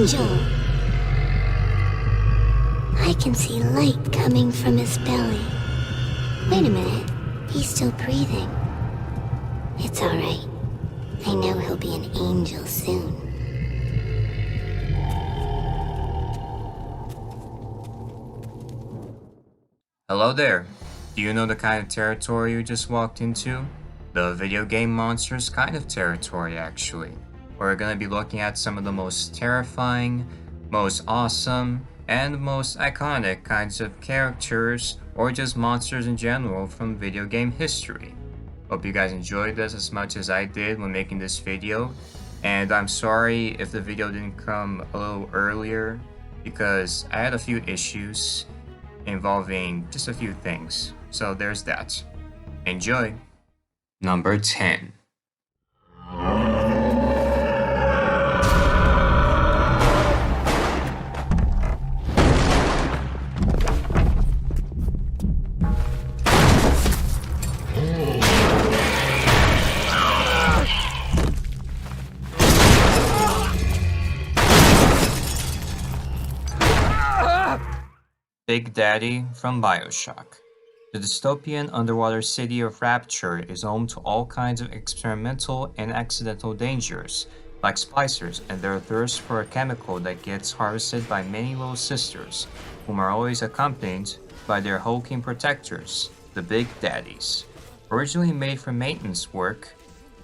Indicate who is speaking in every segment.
Speaker 1: angel! I can see light coming from his belly. Wait a minute, he's still breathing. It's alright. I know he'll be an angel soon.
Speaker 2: Hello there. Do you know the kind of territory you just walked into? The video game monsters kind of territory, actually. We're gonna be looking at some of the most terrifying, most awesome, and most iconic kinds of characters, or just monsters in general from video game history. Hope you guys enjoyed this as much as I did when making this video, and I'm sorry if the video didn't come a little earlier, because I had a few issues involving just a few things, so there's that. Enjoy! Number 10. Big Daddy from BioShock. The dystopian underwater city of Rapture is home to all kinds of experimental and accidental dangers, like splicers and their thirst for a chemical that gets harvested by many little sisters, whom are always accompanied by their hulking protectors, the Big Daddies. Originally made for maintenance work,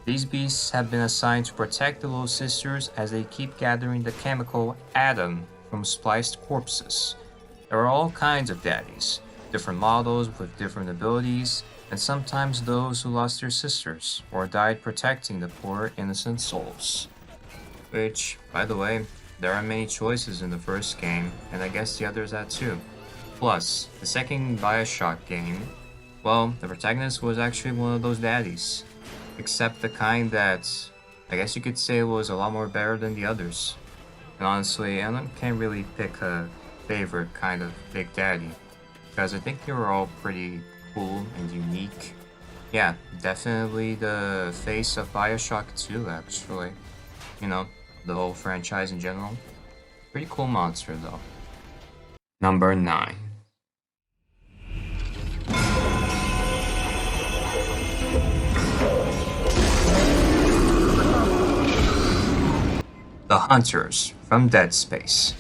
Speaker 2: these beasts have been assigned to protect the little sisters as they keep gathering the chemical Adam from spliced corpses. There are all kinds of daddies, different models with different abilities, and sometimes those who lost their sisters or died protecting the poor innocent souls. Which, by the way, there are many choices in the first game, and I guess the others had too. Plus, the second BioShock game, well, the protagonist was actually one of those daddies, except the kind that I guess you could say was a lot more better than the others. And honestly, I can't really pick a favorite kind of Big Daddy, because I think they were all pretty cool and unique. Yeah, definitely the face of BioShock 2, actually. You know, the whole franchise in general. Pretty cool monster, though. Number 9. The Hunters from Dead Space.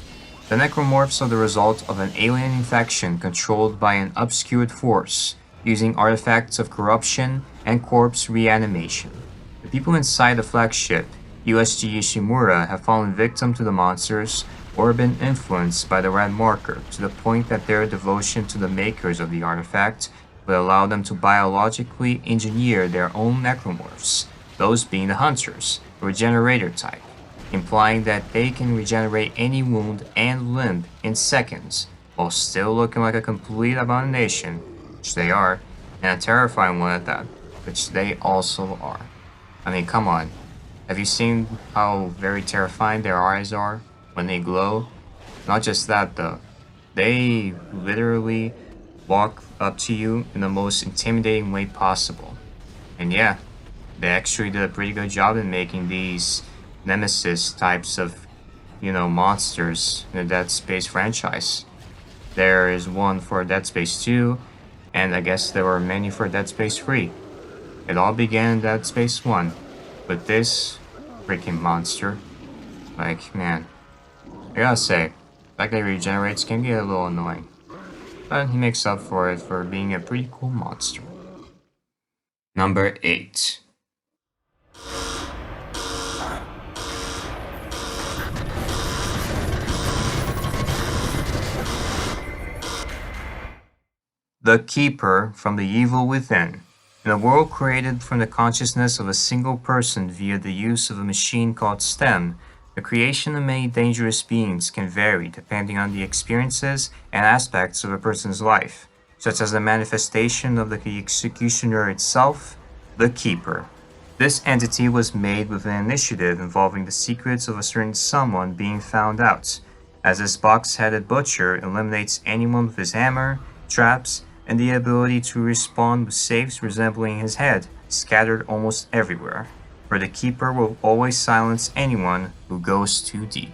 Speaker 2: The necromorphs are the result of an alien infection controlled by an obscured force, using artifacts of corruption and corpse reanimation. The people inside the flagship, USG Ishimura, have fallen victim to the monsters or been influenced by the red marker to the point that their devotion to the makers of the artifact would allow them to biologically engineer their own necromorphs, those being the Hunters, the regenerator type, implying that they can regenerate any wound and limb in seconds, while still looking like a complete abomination, which they are, and a terrifying one at that, which they also are. I mean, come on. Have you seen how very terrifying their eyes are when they glow? Not just that though. They literally walk up to you in the most intimidating way possible. And yeah, they actually did a pretty good job in making these Nemesis types of, monsters in the Dead Space franchise. There is one for Dead Space 2, and I guess there were many for Dead Space 3. It all began in Dead Space 1, with this freaking monster. Like, man, I gotta say, the fact that he regenerates can get a little annoying, but he makes up for it for being a pretty cool monster. Number 8. The Keeper from the Evil Within. In a world created from the consciousness of a single person via the use of a machine called STEM, the creation of many dangerous beings can vary depending on the experiences and aspects of a person's life, such as the manifestation of the executioner itself, the Keeper. This entity was made with an initiative involving the secrets of a certain someone being found out, as this box-headed butcher eliminates anyone with his hammer, traps, and the ability to respawn with safes resembling his head, scattered almost everywhere, for the Keeper will always silence anyone who goes too deep.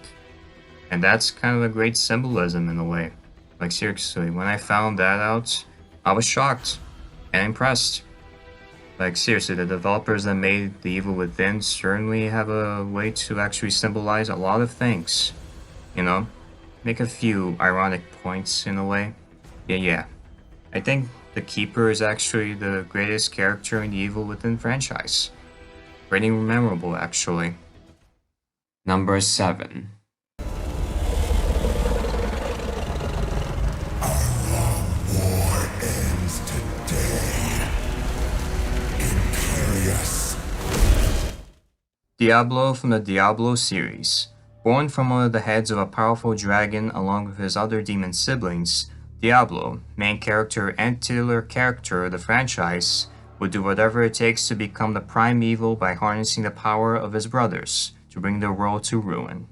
Speaker 2: And that's kind of a great symbolism in a way. Like seriously, when I found that out, I was shocked and impressed. Like seriously, the developers that made The Evil Within certainly have a way to actually symbolize a lot of things. You know? Make a few ironic points in a way. Yeah. I think the Keeper is actually the greatest character in the Evil Within franchise. Pretty memorable, actually. Number 7.
Speaker 3: War ends today. Imperious.
Speaker 2: Diablo from the Diablo series. Born from one of the heads of a powerful dragon along with his other demon siblings, Diablo, main character and titular character of the franchise, would do whatever it takes to become the prime evil by harnessing the power of his brothers to bring the world to ruin.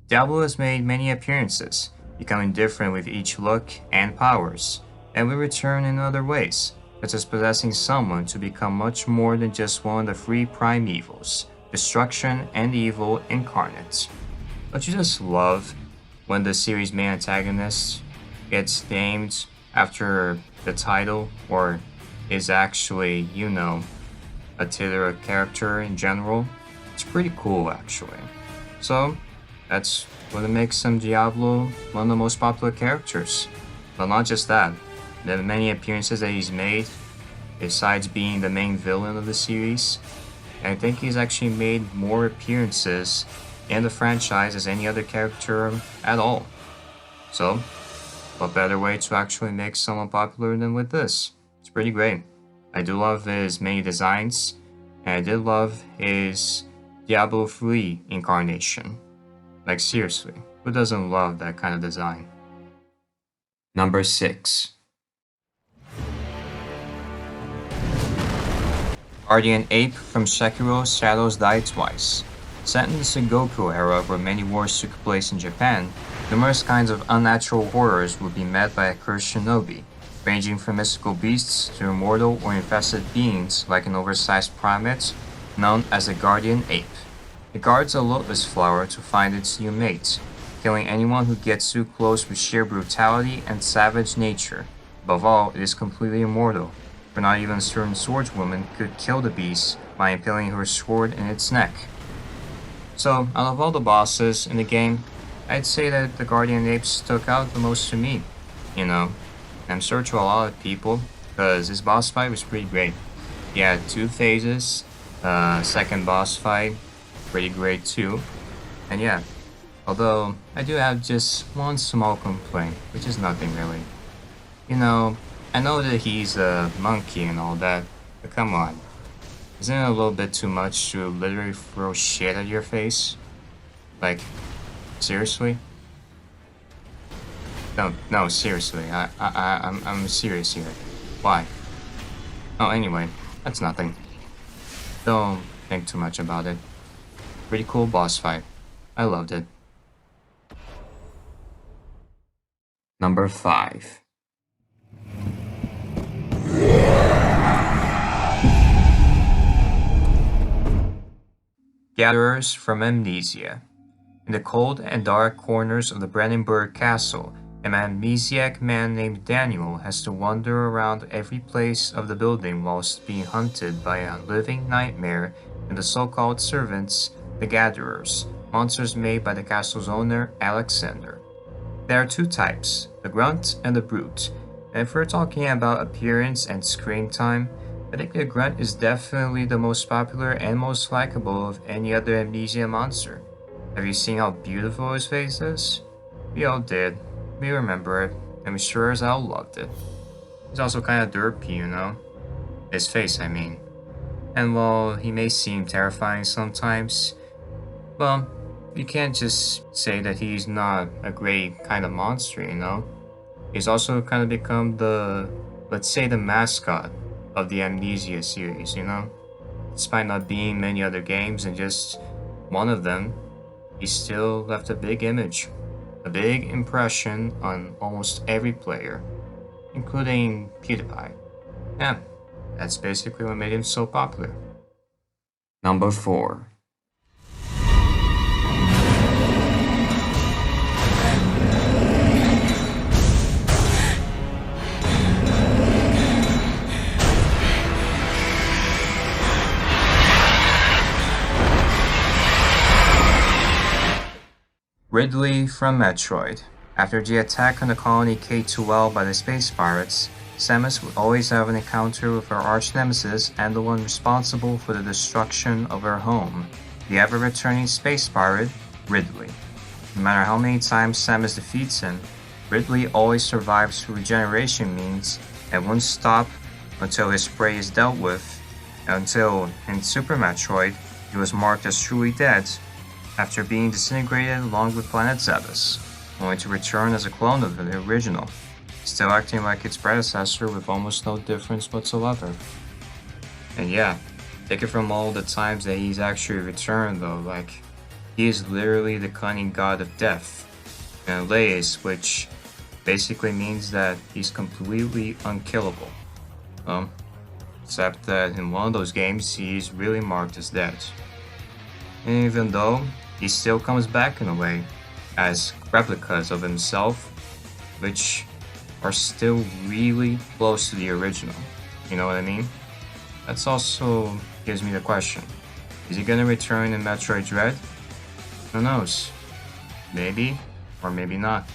Speaker 2: Diablo has made many appearances, becoming different with each look and powers, and will return in other ways, such as possessing someone to become much more than just one of the three prime evils, destruction and evil incarnate. Don't you just love when the series' main antagonist gets named after the title or is actually, a titular character in general? It's pretty cool actually. So, that's what makes him Diablo one of the most popular characters. But not just that, the many appearances that he's made, besides being the main villain of the series, I think he's actually made more appearances in the franchise as any other character at all. So, what better way to actually make someone popular than with this? It's pretty great. I do love his many designs, and I did love his Diablo 3 incarnation. Like seriously, who doesn't love that kind of design? Number 6. Guardian Ape from Sekiro Shadows Die Twice. Set in the Sengoku era where many wars took place in Japan, numerous kinds of unnatural horrors would be met by a cursed shinobi, ranging from mystical beasts to immortal or infested beings like an oversized primate known as the Guardian Ape. It guards a lotus flower to find its new mate, killing anyone who gets too close with sheer brutality and savage nature. Above all, it is completely immortal, for not even a certain swordswoman could kill the beast by impaling her sword in its neck. So, out of all the bosses in the game, I'd say that the Guardian Apes stuck out the most to me. I'm sure to a lot of people, because this boss fight was pretty great. He had 2 phases, second boss fight, pretty great too. And yeah, although I do have just one small complaint, which is nothing really. I know that he's a monkey and all that, but come on. Isn't it a little bit too much to literally throw shit at your face? Like, seriously? No, seriously. I'm serious here. Why? Oh, anyway, that's nothing. Don't think too much about it. Pretty cool boss fight. I loved it. Number 5. Gatherers from Amnesia. In the cold and dark corners of the Brennenburg Castle, an amnesiac man named Daniel has to wander around every place of the building whilst being hunted by a living nightmare and the so-called servants, the Gatherers, monsters made by the castle's owner, Alexander. There are 2 types, the Grunt and the Brute, and if we're talking about appearance and screen time, I think the Grunt is definitely the most popular and most likable of any other Amnesia monster. Have you seen how beautiful his face is? We all did. We remember it, and we sure as hell loved it. He's also kinda derpy, His face, I mean. And while he may seem terrifying sometimes, well, you can't just say that he's not a great kind of monster. He's also kind of become the, let's say, the mascot of the Amnesia series, Despite not being many other games and just one of them, he still left a big image, a big impression on almost every player, including PewDiePie. Yeah, that's basically what made him so popular. Number 4. Ridley from Metroid. After the attack on the colony K2L by the space pirates, Samus would always have an encounter with her arch-nemesis and the one responsible for the destruction of her home, the ever-returning space pirate, Ridley. No matter how many times Samus defeats him, Ridley always survives through regeneration means and won't stop until his prey is dealt with, until, in Super Metroid, he was marked as truly dead after being disintegrated along with Planet Zebes, only to return as a clone of the original, still acting like its predecessor with almost no difference whatsoever. And yeah, take it from all the times that he's actually returned though, like, he is literally the cunning god of death, and Leis, which basically means that he's completely unkillable. Except that in one of those games, he's really marked as dead. And even though he still comes back in a way, as replicas of himself, which are still really close to the original. You know what I mean? That's also gives me the question. Is he gonna return in Metroid Dread? Who knows? Maybe, or maybe not.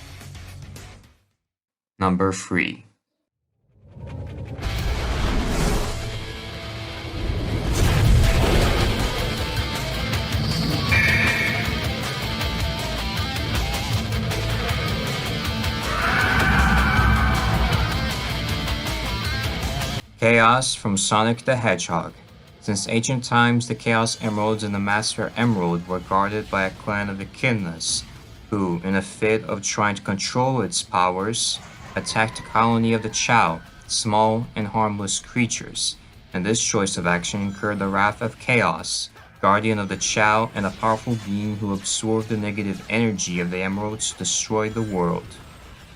Speaker 2: Number 3. Chaos from Sonic the Hedgehog. Since ancient times, the Chaos Emeralds and the Master Emerald were guarded by a clan of Echidnas, who, in a fit of trying to control its powers, attacked a colony of the Chao, small and harmless creatures, and this choice of action incurred the wrath of Chaos, guardian of the Chao and a powerful being who absorbed the negative energy of the emeralds to destroy the world.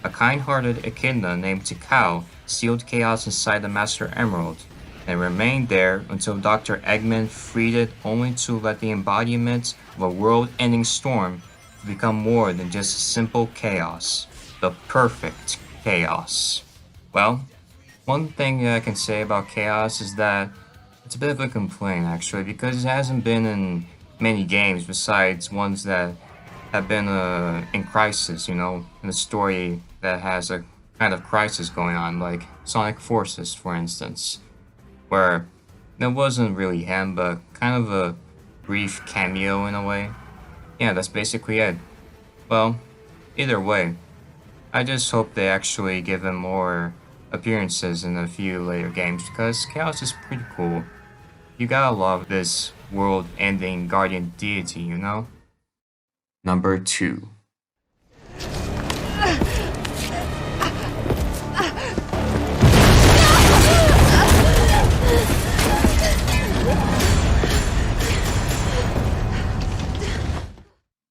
Speaker 2: A kind-hearted Echidna named Tikao sealed Chaos inside the Master Emerald, and remained there until Dr. Eggman freed it, only to let the embodiment of a world-ending storm become more than just simple chaos. The perfect chaos. Well, one thing that I can say about Chaos is that it's a bit of a complaint actually, because it hasn't been in many games besides ones that have been in crisis, you know, in a story that has a kind of crisis going on, like Sonic Forces, for instance, where it wasn't really him, but kind of a brief cameo in a way. Yeah, that's basically it. Well, either way, I just hope they actually give him more appearances in a few later games, because Chaos is pretty cool. You gotta love this world-ending guardian deity, you know? Number 2.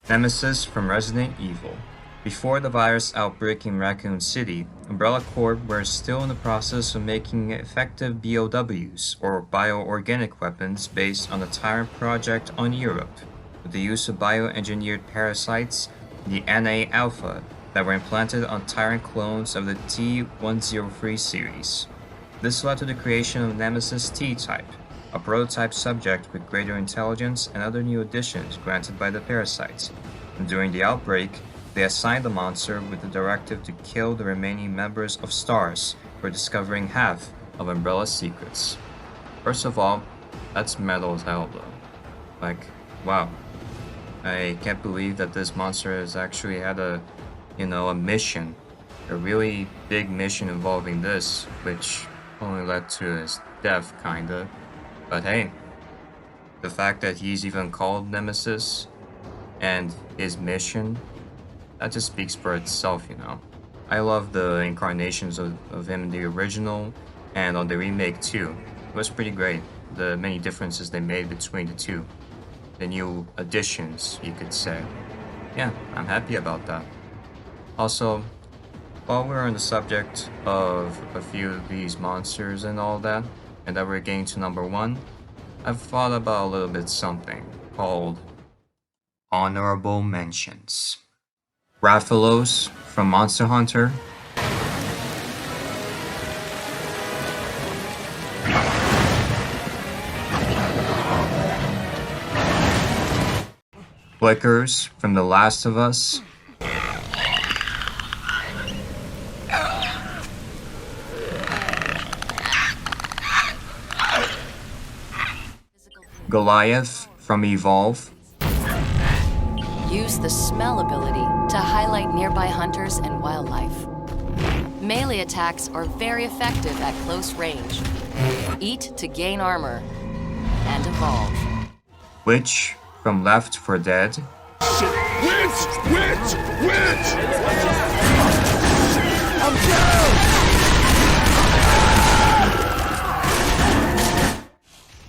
Speaker 2: Nemesis from Resident Evil. Before the virus outbreak in Raccoon City, Umbrella Corp were still in the process of making effective BOWs, or bioorganic weapons, based on the Tyrant project on Europe, with the use of bioengineered parasites, the NA Alpha, that were implanted on Tyrant clones of the T-103 series. This led to the creation of Nemesis T-Type, a prototype subject with greater intelligence and other new additions granted by the parasites. And during the outbreak, they assigned the monster with the directive to kill the remaining members of STARS for discovering half of Umbrella's secrets. First of all, that's metal as hell though. Like, wow. I can't believe that this monster has actually had a mission. A really big mission involving this, which only led to his death, kinda. But hey, the fact that he's even called Nemesis and his mission, that just speaks for itself, you know. I love the incarnations of him in the original and on the remake too. It was pretty great, the many differences they made between the two. The new additions, you could say. Yeah, I'm happy about that. Also, while we're on the subject of a few of these monsters and all that, and that we're getting to number 1, I've thought about a little bit something called honorable mentions. Rathalos from Monster Hunter. Flickers from The Last of Us. Goliath from Evolve.
Speaker 4: Use the smell ability to highlight nearby hunters and wildlife. Melee attacks are very effective at close range. Eat to gain armor. And evolve.
Speaker 2: Witch from Left 4 Dead.
Speaker 3: Witch! Witch! Witch! I'm down!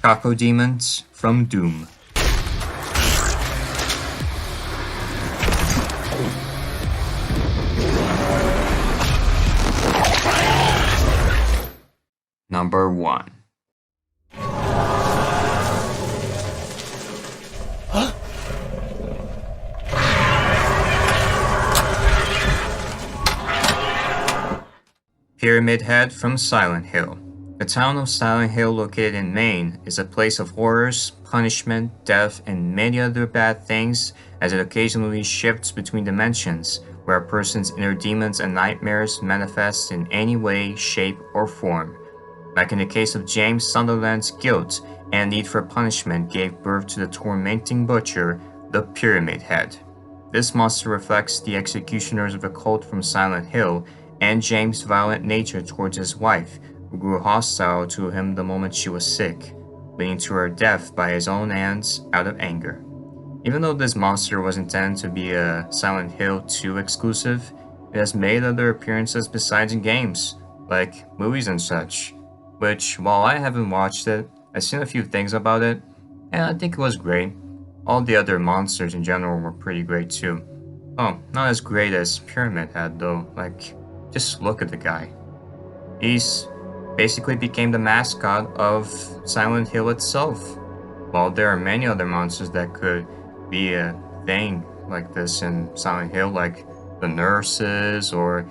Speaker 2: Cacodemons from Doom. Number 1. Pyramid Head from Silent Hill. The town of Silent Hill, located in Maine, is a place of horrors, punishment, death, and many other bad things, as it occasionally shifts between dimensions, where a person's inner demons and nightmares manifest in any way, shape, or form. Like in the case of James Sunderland's guilt and need for punishment gave birth to the tormenting butcher, the Pyramid Head. This monster reflects the executioners of the cult from Silent Hill and James' violent nature towards his wife, who grew hostile to him the moment she was sick, leading to her death by his own hands out of anger. Even though this monster was intended to be a Silent Hill 2 exclusive, it has made other appearances besides in games, like movies and such, which, while I haven't watched it, I've seen a few things about it, and I think it was great. All the other monsters in general were pretty great too. Oh, not as great as Pyramid Head though, like, just look at the guy. He's basically became the mascot of Silent Hill itself. While there are many other monsters that could be a thing like this in Silent Hill, like the nurses or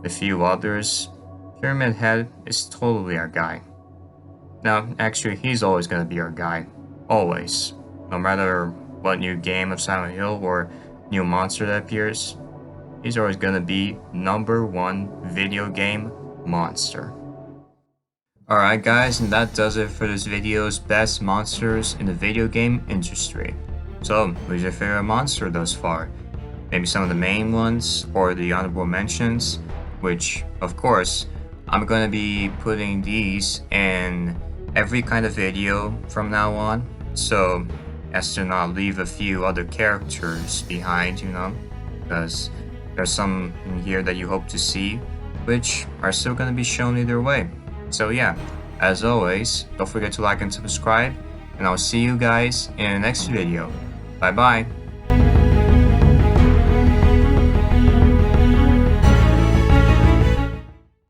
Speaker 2: a few others, Pyramid Head is totally our guy. Now, actually, he's always gonna be our guy. Always. No matter what new game of Silent Hill or new monster that appears, he's always gonna be number 1 video game monster. Alright guys, and that does it for this video's best monsters in the video game industry. So, who's your favorite monster thus far? Maybe some of the main ones, or the honorable mentions, which, of course, I'm gonna be putting these in every kind of video from now on, so as to not leave a few other characters behind, you know, because there's some in here that you hope to see, which are still gonna be shown either way. So yeah, as always, don't forget to like and subscribe, and I'll see you guys in the next video. Bye bye!